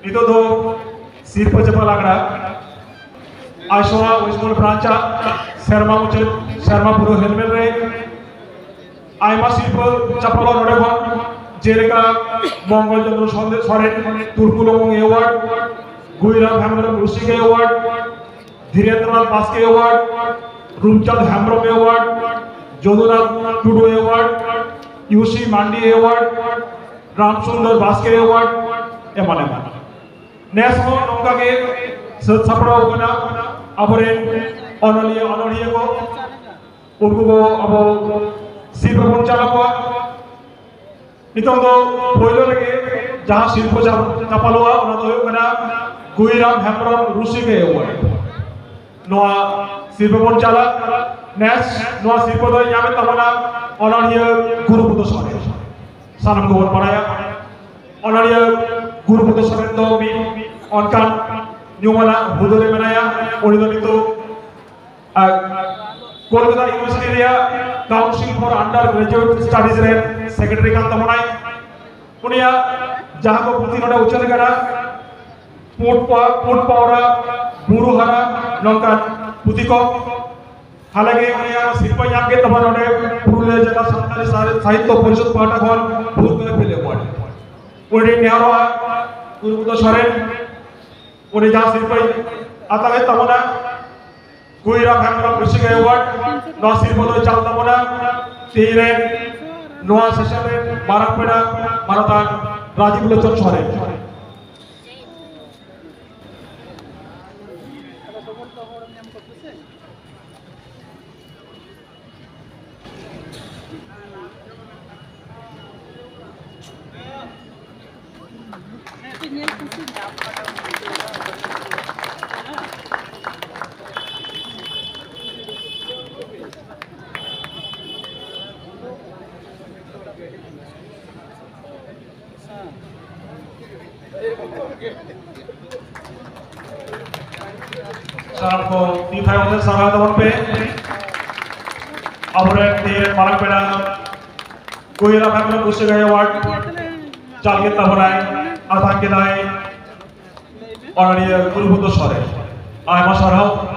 itu tuh sirpa cepat lagra Aishwa Wismul Prancha Sharma Muchet Sharma Puro Helmet Re Aima sirpa cepat lo node kon Jerika Mongol Chandra Soren Turkulong Award Guiram Hamram Rusik Award Dhirendranath Baske Award Rumchand Hamram Award Jodunath Tudu Award UC Mandi Award Ramsundar Baske Award emane Nesmo nongka ke sapra ugana abore onoliya ko unku ko abo sirpa ponchala ko nitong do poilo rege jaha sirpa chapaloa ona do ugana Guiram Hamram Rusik Award noa sirpa ponchala Nes noa sirpa do yame tamana onoliya Guru Buddha Sore sanam ko paraya onoliya Guru Buddha Sore do mi onkan nyumana budore menaya orido itu Kolkata University dia Council for Undergraduate Studies re secretary kan tamonai unia jaha ko puti noda ucap kara put paura buru hara nongkan puti ko halage unia sirpa yang ke taman noda Purulia jala santali sahitya porishod pahata kon buru kore pele award uri neharo Guru Buddha Sore उन्हें जहाँ सिर्फ आता है तमना Guiram Hamram Rusik Award नौ सिर्फ तो चलता मना तीरे नौ सेशन में मारक पेड़ा मारतान राजीव लोचन Sore साहब को तीन उधर समाधान पे अबरे तीन मालक पेड़ा Guiram Hamram Rusik Award चाल के तबराए आधार के दाए और ये Guru Buddha Sore आय माशाल्लाह